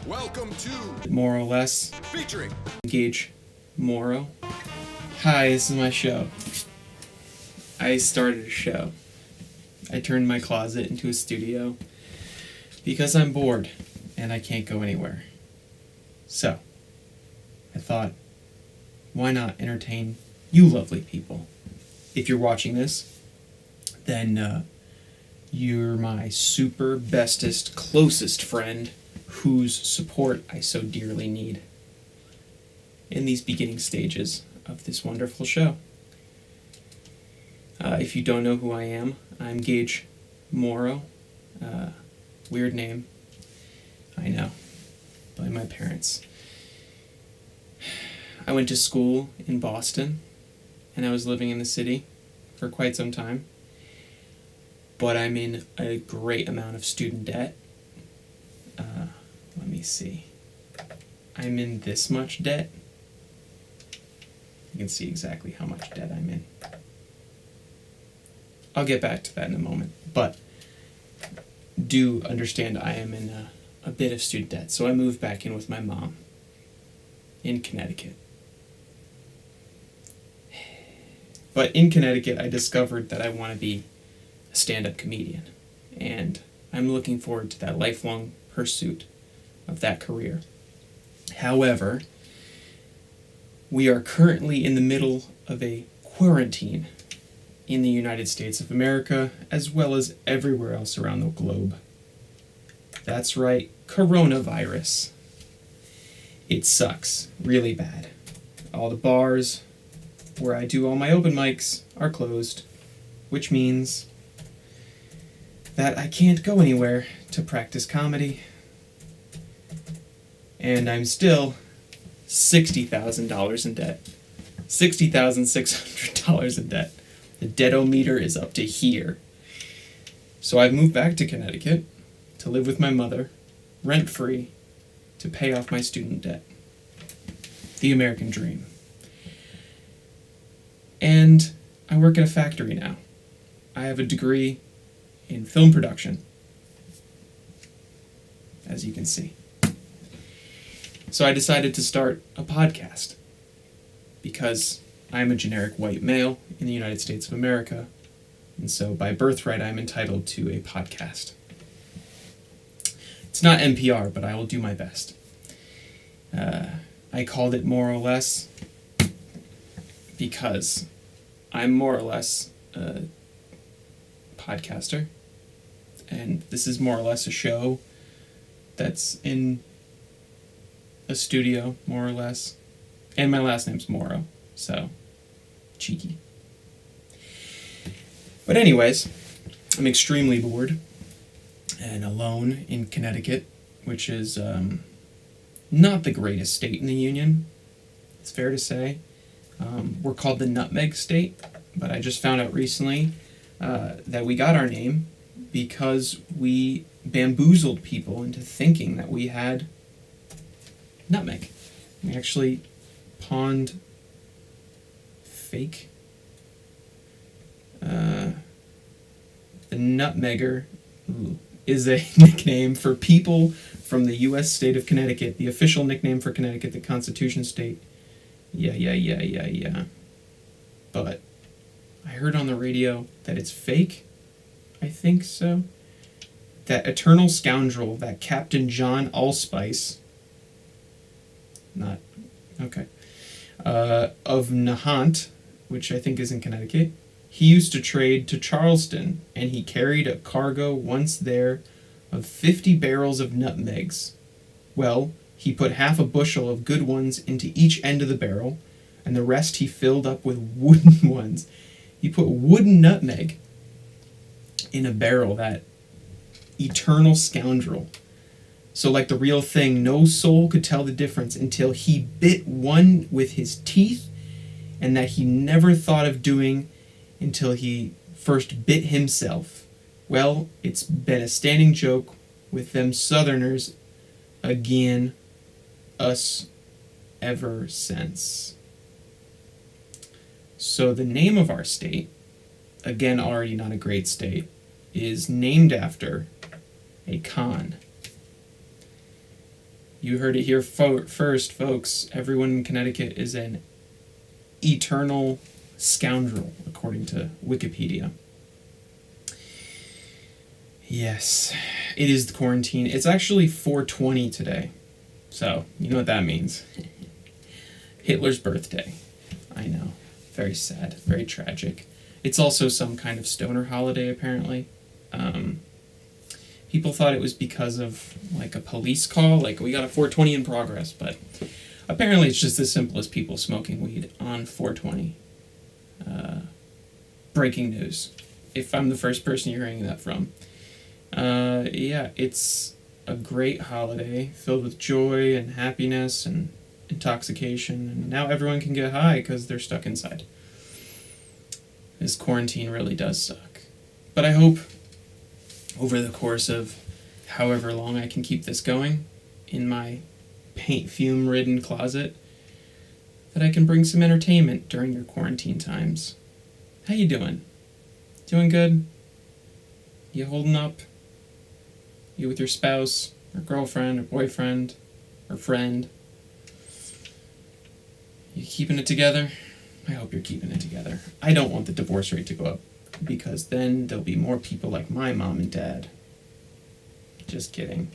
Welcome to More or less. featuring Gage Morrow. Hi, this is my show. I started a show. I turned my closet into a studio because I'm bored and I can't go anywhere. So, I thought, why not entertain you lovely people? If you're watching this, then you're my super bestest, closest friend whose support I so dearly need in these beginning stages of this wonderful show. If you don't know who I am, I'm Gage Morrow. Weird name, I know, by my parents. I went to school in Boston, and I was living in the city for quite some time, but I'm in a great amount of student debt. Let me see. I'm in this much debt. You can see exactly how much debt I'm in. I'll get back to that in a moment, but do understand I am in a bit of student debt, so I moved back in with my mom in Connecticut. But in Connecticut, I discovered that I want to be a stand-up comedian, and I'm looking forward to that lifelong pursuit of that career. However, we are currently in the middle of a quarantine in the United States of America, as well as everywhere else around the globe. That's right, coronavirus. It sucks really bad. All the bars where I do all my open mics are closed, which means that I can't go anywhere to practice comedy. And I'm still $60,000 in debt. $60,600 in debt. The debt-o-meter is up to here. So I've moved back to Connecticut to live with my mother, rent-free, to pay off my student debt. The American dream. And I work at a factory now. I have a degree in film production, as you can see. So I decided to start a podcast because I'm a generic white male in the United States of America, and so by birthright I'm entitled to a podcast. It's not NPR, but I will do my best. I called it More or Less because I'm more or less a podcaster, and this is more or less a show that's in a studio, more or less, and my last name's Morrow, so cheeky. But anyways, I'm extremely bored and alone in Connecticut, which is not the greatest state in the Union, it's fair to say. We're called the Nutmeg State, but I just found out recently that we got our name because we bamboozled people into thinking that we had nutmeg. We actually pawned fake. The Nutmegger is a nickname for people from the U.S. state of Connecticut, the official nickname for Connecticut, the Constitution state. Yeah. But I heard on the radio that it's fake. I think so. That eternal scoundrel, that Captain John Allspice, of Nahant, which I think is in Connecticut, he used to trade to Charleston, and he carried a cargo once there of 50 barrels of nutmegs. Well, he put half a bushel of good ones into each end of the barrel, and the rest he filled up with wooden ones. He put wooden nutmeg in a barrel, that eternal scoundrel. So like the real thing, no soul could tell the difference until he bit one with his teeth, and that he never thought of doing until he first bit himself. Well, it's been a standing joke with them Southerners again, us ever since. So the name of our state, again already not a great state, is named after a Khan. You heard it here first, folks. Everyone in Connecticut is an eternal scoundrel, according to Wikipedia. Yes, it is the quarantine. It's actually 420 today. So, you know what that means. Hitler's birthday. I know. Very sad. Very tragic. It's also some kind of stoner holiday, apparently. People thought it was because of, like, a police call. Like, we got a 420 in progress. But apparently it's just as simple as people smoking weed on 420. Breaking news. If I'm the first person you're hearing that from. Yeah, it's a great holiday filled with joy and happiness and intoxication, and now everyone can get high because they're stuck inside. This quarantine really does suck. But I hope over the course of however long I can keep this going in my paint fume-ridden closet that I can bring some entertainment during your quarantine times. How you doing? Doing good? You holding up? You with your spouse, or girlfriend, or boyfriend, or friend? You keeping it together? I hope you're keeping it together. I don't want the divorce rate to go up, because then there'll be more people like my mom and dad. Just kidding.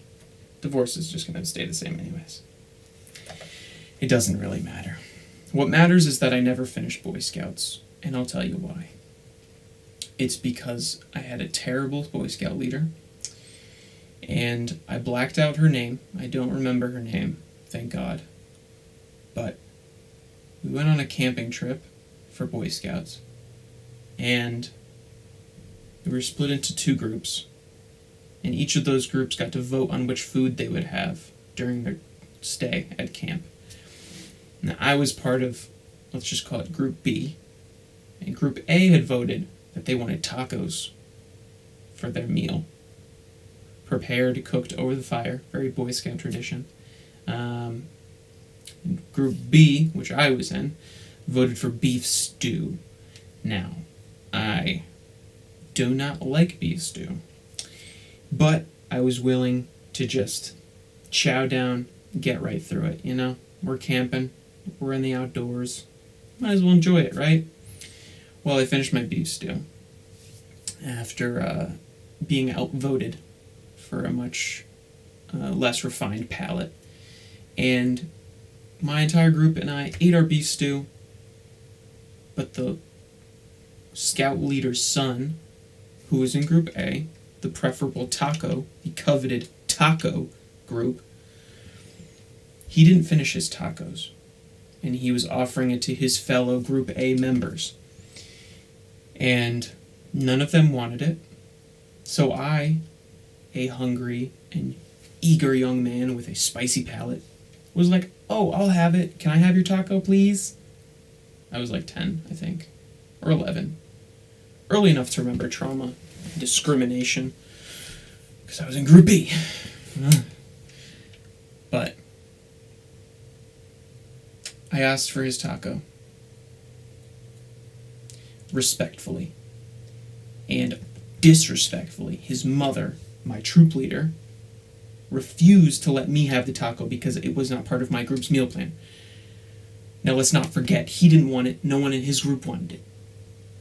Divorce is just going to stay the same anyways. It doesn't really matter. What matters is that I never finished Boy Scouts, and I'll tell you why. It's because I had a terrible Boy Scout leader, and I blacked out her name. I don't remember her name, thank God. But we went on a camping trip for Boy Scouts, and we were split into 2 groups, and each of those groups got to vote on which food they would have during their stay at camp. Now, I was part of, let's just call it Group B, and Group A had voted that they wanted tacos for their meal. Prepared, cooked over the fire, very Boy Scout tradition. Group B, which I was in, voted for beef stew. Now, I do not like beef stew, but I was willing to just chow down, get right through it, you know? We're camping, we're in the outdoors, might as well enjoy it, right? Well, I finished my beef stew after being outvoted for a much less refined palate. And my entire group and I ate our beef stew, but the scout leader's son, who was in Group A, the preferable taco, the coveted taco group, he didn't finish his tacos, and he was offering it to his fellow Group A members. And none of them wanted it, so I, a hungry and eager young man with a spicy palate, was like, oh, I'll have it. Can I have your taco, please? I was like 10, I think, or 11. Early enough to remember trauma, discrimination, because I was in Group B. But I asked for his taco, respectfully, and disrespectfully. His mother, my troop leader, refused to let me have the taco because it was not part of my group's meal plan. Now, let's not forget, he didn't want it. No one in his group wanted it.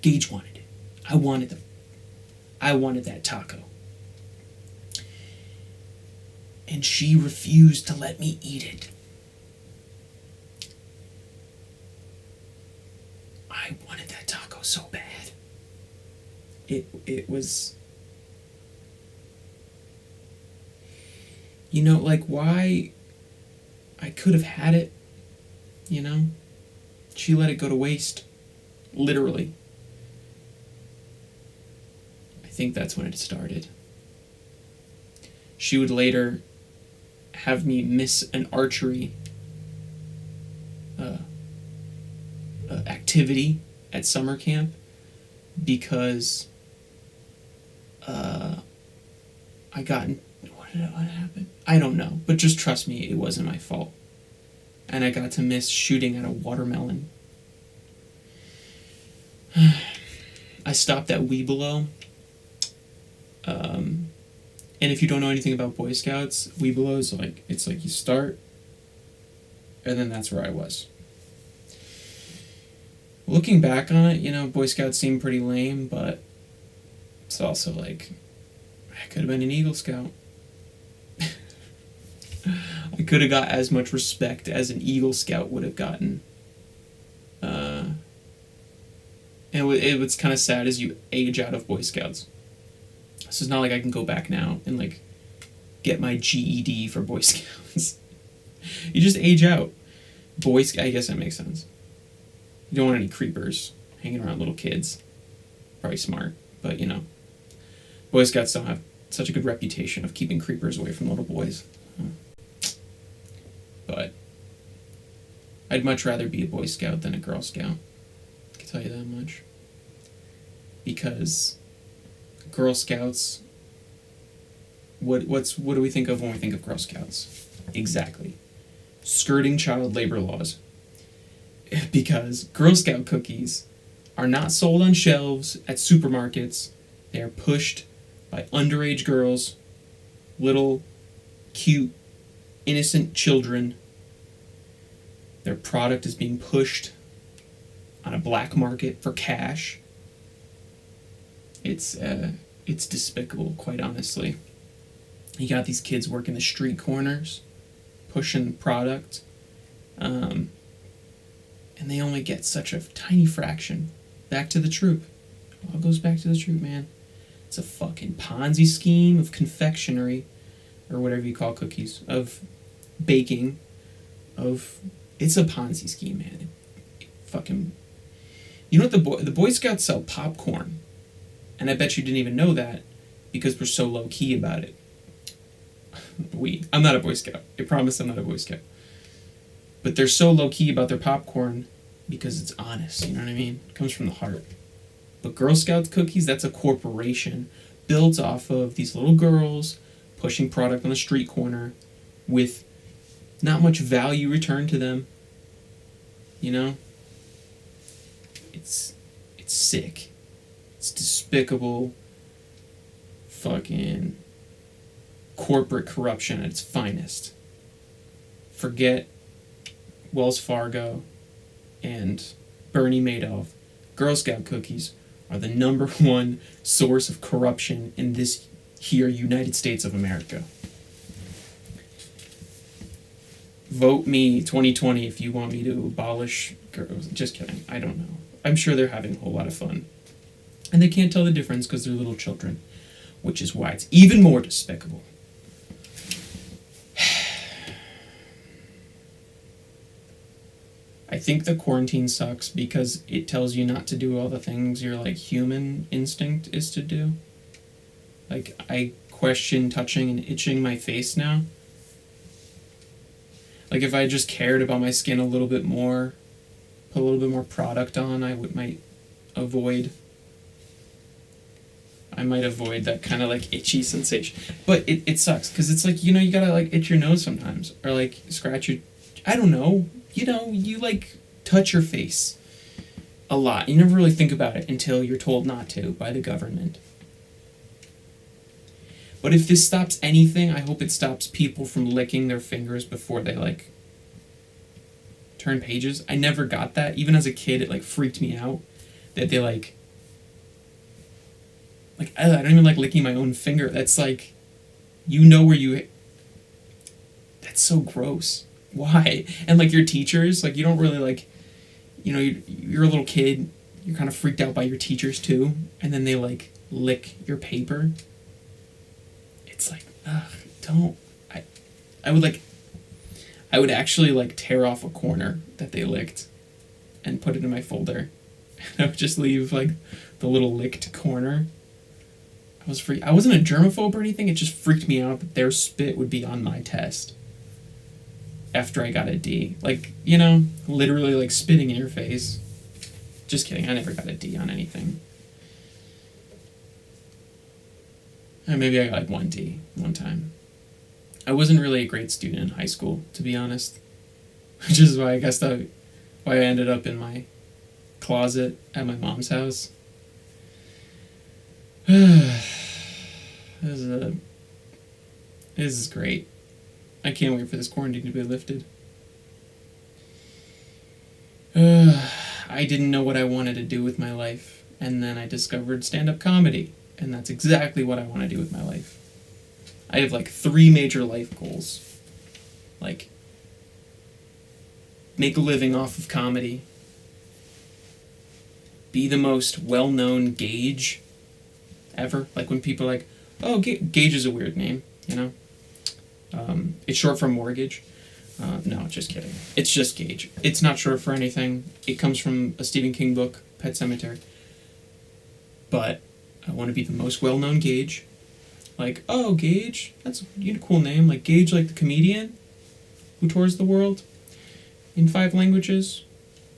Gage wanted it. I wanted that taco. And she refused to let me eat it. I wanted that taco so bad. It was... You know, like, why... I could have had it, you know? She let it go to waste. Literally. I think that's when it started. She would later have me miss an archery activity at summer camp because I got in... What happened? I don't know, but just trust me, it wasn't my fault. And I got to miss shooting at a watermelon. I stopped at Webelow And if you don't know anything about Boy Scouts, Webelos, like, it's like you start, and then that's where I was. Looking back on it, Boy Scouts seemed pretty lame, but it's also like, I could have been an Eagle Scout. I could have got as much respect as an Eagle Scout would have gotten. And it was kind of sad as you age out of Boy Scouts. So it's not like I can go back now and like get my GED for Boy Scouts. You just age out. I guess that makes sense. You don't want any creepers hanging around little kids. Probably smart, but Boy Scouts don't have such a good reputation of keeping creepers away from little boys. But I'd much rather be a Boy Scout than a Girl Scout. I can tell you that much. Because Girl Scouts, what do we think of when we think of Girl Scouts? Exactly. Skirting child labor laws. Because Girl Scout cookies are not sold on shelves at supermarkets. They are pushed by underage girls, little, cute, innocent children. Their product is being pushed on a black market for cash. It's despicable, quite honestly. You got these kids working the street corners, pushing product, and they only get such a tiny fraction. Back to the troop. It all goes back to the troop, man. It's a fucking Ponzi scheme of confectionery, or whatever you call cookies, of baking, it's a Ponzi scheme, man. The Boy Scouts sell popcorn, and I bet you didn't even know that because we're so low key about it. I'm not a Boy Scout. I promise I'm not a Boy Scout. But they're so low key about their popcorn because it's honest. You know what I mean? It comes from the heart. But Girl Scouts cookies, that's a corporation built off of these little girls pushing product on the street corner with not much value returned to them. It's sick. It's despicable. Fucking corporate corruption at its finest. Forget Wells Fargo and Bernie Madoff. Girl Scout cookies are the number one source of corruption in this here United States of America. Vote me 2020 if you want me to abolish girls. Just kidding. I don't know. I'm sure they're having a whole lot of fun. And they can't tell the difference because they're little children, which is why it's even more despicable. I think the quarantine sucks because it tells you not to do all the things your human instinct is to do. I question touching and itching my face now. If I just cared about my skin a little bit more, put a little bit more product on, might avoid that kind of itchy sensation. But it sucks because it's you gotta itch your nose sometimes or scratch your, I don't know, you touch your face a lot. You never really think about it until you're told not to by the government. But if this stops anything, I hope it stops people from licking their fingers before they turn pages. I never got that. Even as a kid, it freaked me out that they I don't even like licking my own finger. That's where you. That's so gross. Why? And your teachers, you don't really you're a little kid. You're kind of freaked out by your teachers too, and then they lick your paper. It's ugh, don't. I would actually tear off a corner that they licked and put it in my folder. I would just leave the little licked corner. I wasn't a germaphobe or anything. It just freaked me out that their spit would be on my test after I got a D. Literally spitting in your face. Just kidding. I never got a D on anything. Maybe I got 1 D one time. I wasn't really a great student in high school, to be honest. Which is why why I ended up in my closet at my mom's house. It was This is great. I can't wait for this quarantine to be lifted. I didn't know what I wanted to do with my life, and then I discovered stand-up comedy, and that's exactly what I want to do with my life. I have like 3 major life goals. Like, make a living off of comedy, be the most well-known Gage ever. Like when people are like, oh, Gage is a weird name, you know? It's short for mortgage. No, just kidding. It's just Gage. It's not short for anything. It comes from a Stephen King book, Pet Sematary. But I want to be the most well-known Gage. Like, oh, Gage, that's a cool name. Like Gage, like the comedian who tours the world in 5 languages.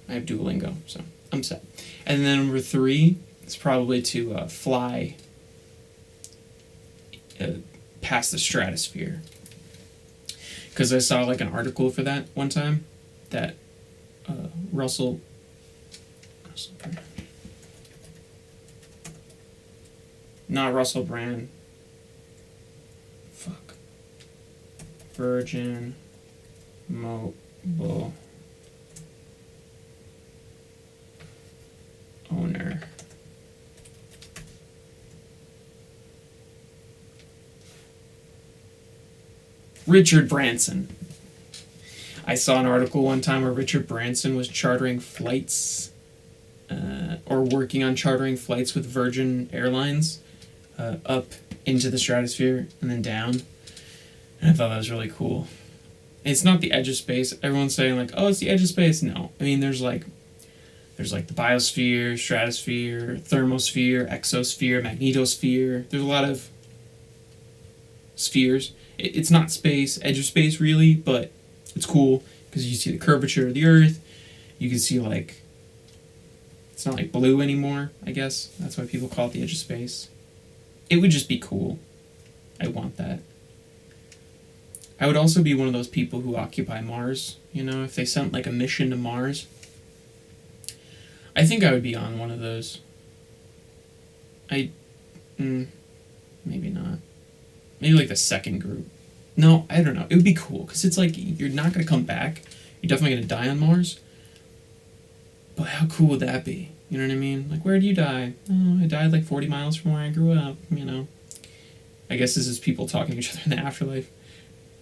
I have Duolingo, so I'm set. And then number 3 is probably to fly past the stratosphere. Because I saw like an article for that one time that Russell Brand. Not Russell Brand. Fuck. Virgin Mobile owner. Richard Branson. I saw an article one time where Richard Branson was chartering flights, or working on chartering flights with Virgin Airlines, up into the stratosphere and then down. And I thought that was really cool. It's not the edge of space. Everyone's saying like, oh, it's the edge of space. No. I mean, there's like the biosphere, stratosphere, thermosphere, exosphere, magnetosphere. There's a lot of spheres. It's not space, edge of space really, but it's cool because you see the curvature of the Earth. You can see like, it's not like blue anymore, I guess. That's why people call it the edge of space. It would just be cool. I want that. I would also be one of those people who occupy Mars. You know, if they sent like a mission to Mars, I think I would be on one of those. Maybe not. Maybe like the second group. No, I don't know. It would be cool because it's like you're not going to come back. You're definitely going to die on Mars. But how cool would that be? You know what I mean? Like, where do you die? Oh, I died like 40 miles from where I grew up, you know. I guess this is people talking to each other in the afterlife.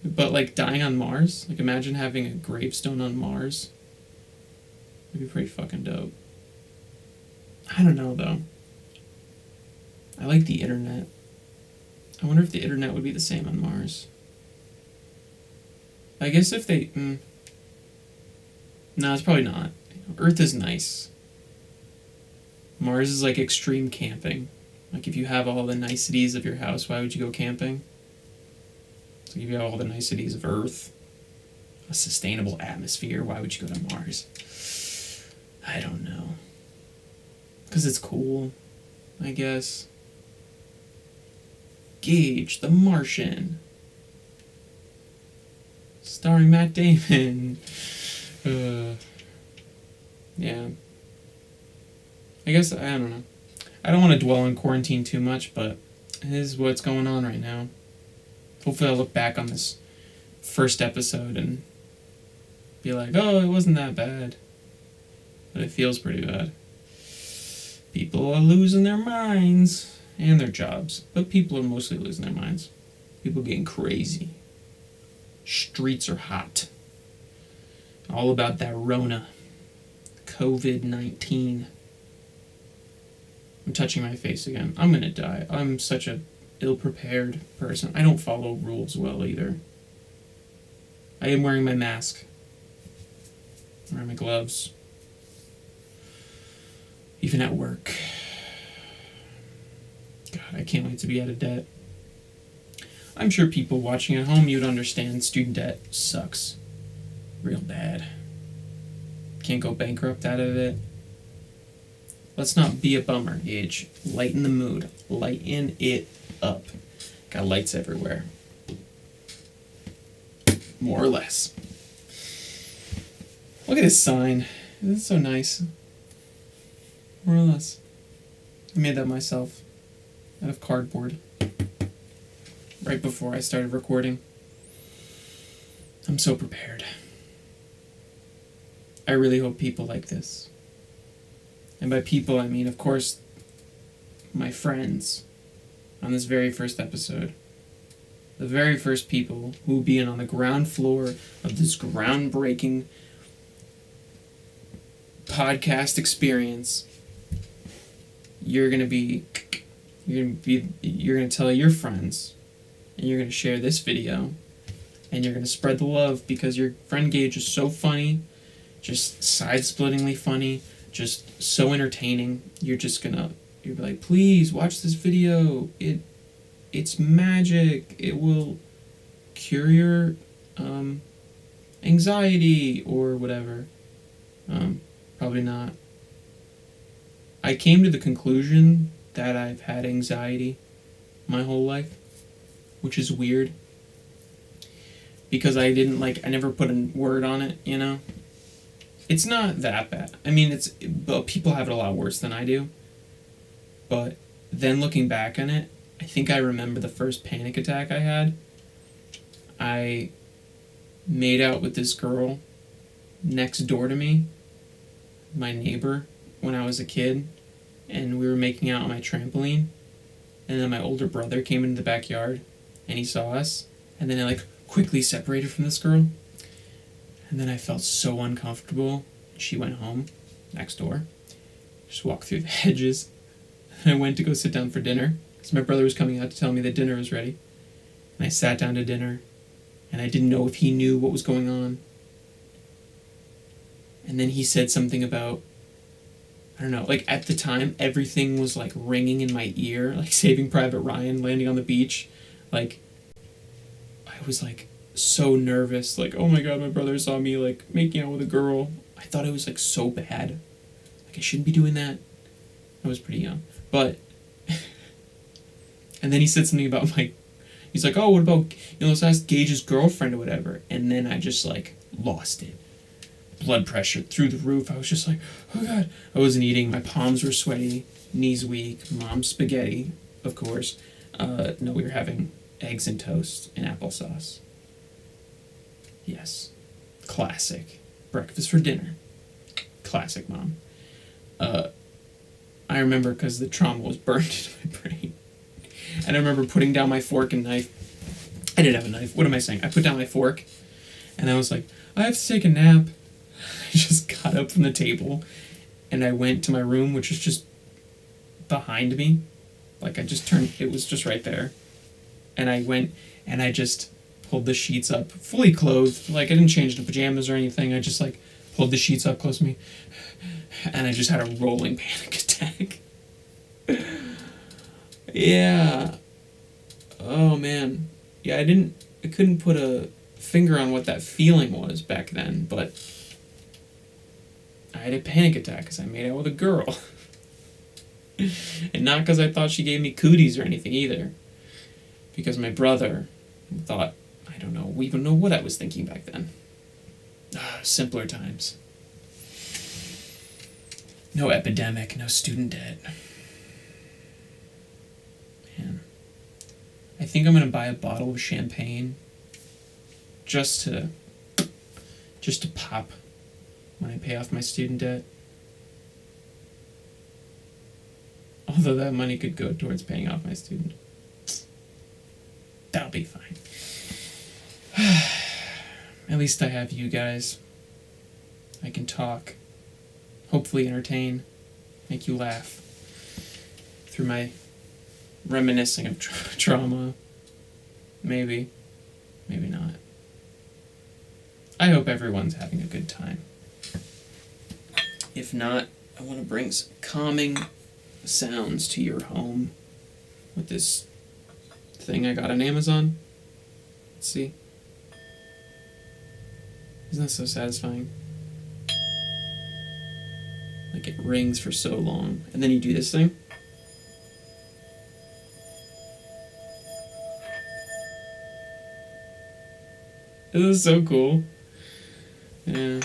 But like dying on Mars, like imagine having a gravestone on Mars. It'd be pretty fucking dope. I don't know though. I like the internet. I wonder if the internet would be the same on Mars. I guess if they... No, it's probably not. Earth is nice. Mars is like extreme camping. Like if you have all the niceties of your house, why would you go camping? So if you have all the niceties of Earth, a sustainable atmosphere, why would you go to Mars? I don't know. Because it's cool, I guess. Gage, the Martian. Starring Matt Damon. Yeah. I guess, I don't know. I don't want to dwell on quarantine too much, but it is what's going on right now. Hopefully I'll look back on this first episode and be like, oh, it wasn't that bad. But it feels pretty bad. People are losing their minds and their jobs, but people are mostly losing their minds. People getting crazy. Streets are hot. All about that Rona. COVID-19. I'm touching my face again. I'm gonna die. I'm such a ill-prepared person. I don't follow rules well either. I am wearing my mask. I'm wearing my gloves. Even at work. God, I can't wait to be out of debt. I'm sure people watching at home, you'd understand student debt sucks. Real bad. Can't go bankrupt out of it. Let's not be a bummer, Gage. Lighten the mood. Lighten it up. Got lights everywhere. More or less. Look at this sign. This is so nice. More or less. I made that myself. Out of cardboard. right before I started recording. I'm so prepared. I really hope people like this. And by people, I mean, of course, my friends on this very first episode. The very first people who will be in on the ground floor of this groundbreaking podcast experience. You're gonna tell your friends, and you're gonna share this video, and you're gonna spread the love because your friend Gage is so funny, just side-splittingly funny, just so entertaining. You'll be like, please watch this video. It's magic. It will cure your anxiety or whatever. Probably not. I came to the conclusion that I've had anxiety my whole life, which is weird. Because I never put a word on it, you know? It's not that bad. I mean, but people have it a lot worse than I do. But then looking back on it, I think I remember the first panic attack I had. I made out with this girl next door to me, my neighbor, when I was a kid, and we were making out on my trampoline, and then my older brother came into the backyard, and he saw us, and then I quickly separated from this girl, and then I felt so uncomfortable. She went home next door, just walked through the hedges, and I went to go sit down for dinner, because my brother was coming out to tell me that dinner was ready, and I sat down to dinner, and I didn't know if he knew what was going on. And then he said something about, I don't know, at the time, everything was ringing in my ear, Saving Private Ryan landing on the beach. I was so nervous, oh my god, my brother saw me making out with a girl. I thought it was so bad. I shouldn't be doing that. I was pretty young. But, and then he said something about he's like, oh, what about, let's ask Gage's girlfriend or whatever. And then I just lost it. Blood pressure through the roof. I was just oh god. I wasn't eating. My palms were sweaty, knees weak, mom's spaghetti, of course. No, we were having eggs and toast and applesauce. Yes. Classic. Breakfast for dinner. Classic, Mom. I remember because the trauma was burned into my brain. And I remember putting down my fork and knife. I didn't have a knife. What am I saying? I put down my fork, and I was like, I have to take a nap. I just got up from the table, and I went to my room, which was just behind me. I just turned, it was just right there. And I went, and I just pulled the sheets up, fully clothed. I didn't change into pajamas or anything. I just, pulled the sheets up close to me, and I just had a rolling panic attack. Yeah. Oh, man. Yeah, I couldn't put a finger on what that feeling was back then, but I had a panic attack because I made out with a girl. And not because I thought she gave me cooties or anything either. Because my brother thought, I don't know, we even know what I was thinking back then. Simpler times. No epidemic, no student debt. Man. I think I'm going to buy a bottle of champagne just to pop when I pay off my student debt. Although that money could go towards paying off my student. That'll be fine. At least I have you guys. I can talk. Hopefully entertain. Make you laugh. Through my reminiscing of trauma. Maybe. Maybe not. I hope everyone's having a good time. If not, I want to bring some calming sounds to your home with this thing I got on Amazon. Let's see. Isn't that so satisfying? It rings for so long. And then you do this thing. This is so cool. Yeah.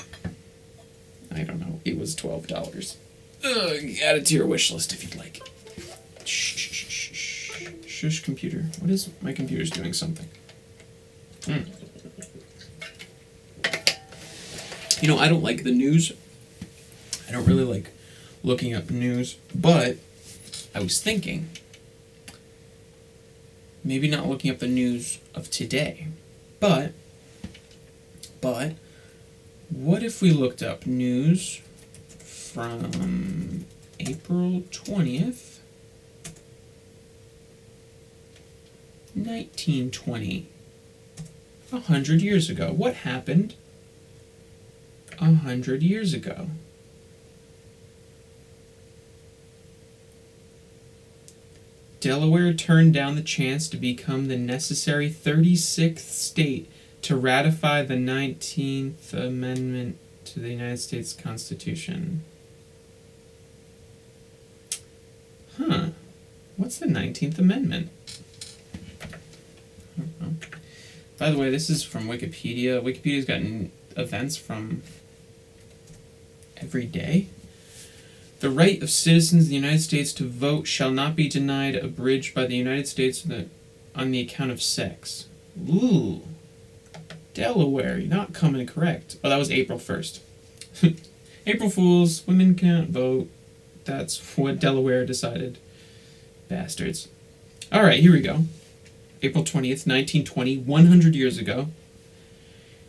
I don't know. It was $12. Add it to your wish list if you'd like. Shh, shh, shh, shh, shh. Shush, computer. What is... My computer's doing something. You know, I don't like the news. I don't really like looking up news. But I was thinking, maybe not looking up the news of today, but what if we looked up news from April 20th, 1920, 100 years ago? What happened 100 years ago? Delaware turned down the chance to become the necessary 36th state to ratify the 19th Amendment to the United States Constitution. Huh. What's the 19th Amendment? I don't know. By the way, this is from Wikipedia. Wikipedia's gotten events from every day. The right of citizens of the United States to vote shall not be denied, abridged by the United States on the account of sex. Ooh. Delaware, you're not coming correct. Oh, that was April 1st. April Fools, women can't vote. That's what Delaware decided. Bastards. Alright, here we go. April 20th, 1920, 100 years ago.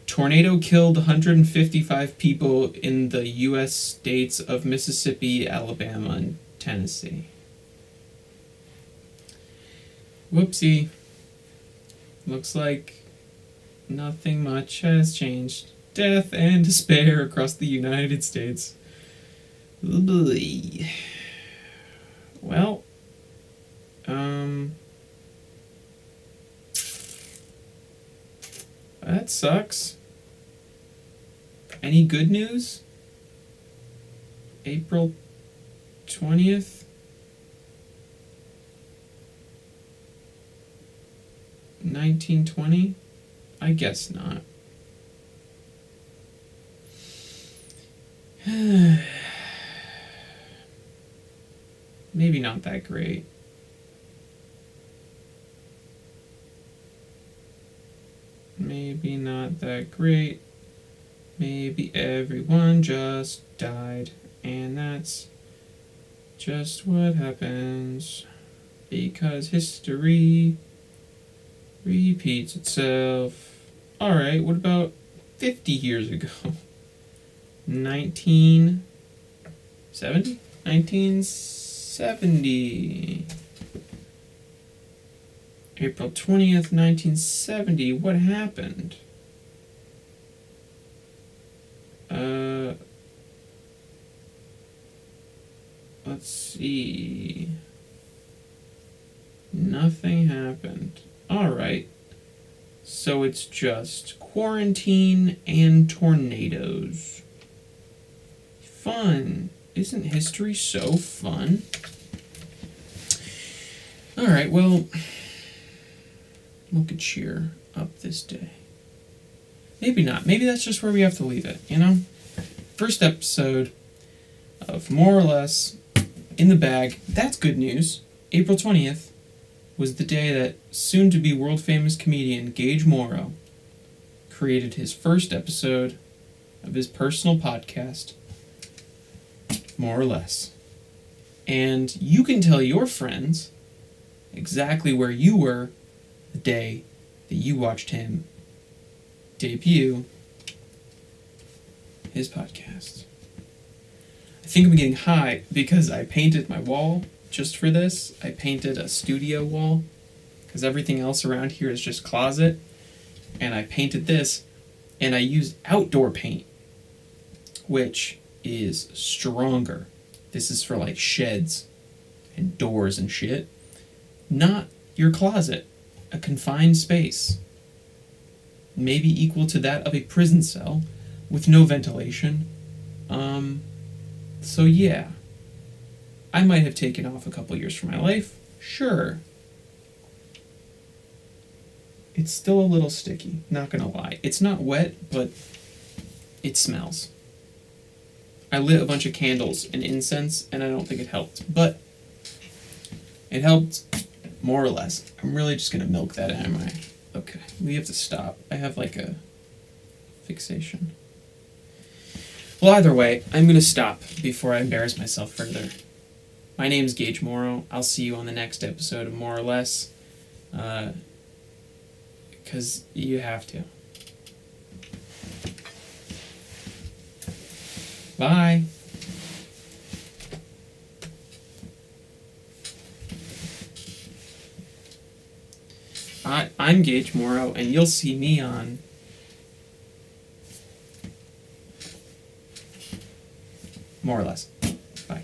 Tornado killed 155 people in the U.S. states of Mississippi, Alabama, and Tennessee. Whoopsie. Looks like nothing much has changed. Death and despair across the United States. Oh boy. Well, that sucks. Any good news? April 20th? 1920? I guess not. Maybe not that great. Maybe not that great. Maybe everyone just died, and that's just what happens because history repeats itself. Alright, what about 50 years ago? 1970? 1970. April 20th, 1970. What happened? Let's see. Nothing happened. Alright. So it's just quarantine and tornadoes. Fun. Isn't history so fun? Alright, well, we could cheer up this day. Maybe not. Maybe that's just where we have to leave it, you know? First episode of More or Less in the bag. That's good news. April 20th was the day that soon-to-be world-famous comedian Gage Morrow created his first episode of his personal podcast, More or Less. And you can tell your friends exactly where you were the day that you watched him debut his podcast. I think I'm getting high because I painted my wall just for this. I painted a studio wall because everything else around here is just closet. And I painted this, and I used outdoor paint, which is stronger. This is for like sheds and doors and shit. Not your closet, a confined space. Maybe equal to that of a prison cell with no ventilation. So yeah. I might have taken off a couple years from my life. Sure. It's still a little sticky, not gonna lie. It's not wet, but it smells. I lit a bunch of candles and incense, and I don't think it helped. But it helped More or less. I'm really just gonna milk that, am I? Okay, we have to stop. I have like a fixation. Well, either way, I'm gonna stop before I embarrass myself further. My name's Gage Morrow. I'll see you on the next episode of More or Less. Because you have to. Bye. I'm Gage Morrow, and you'll see me on More or Less.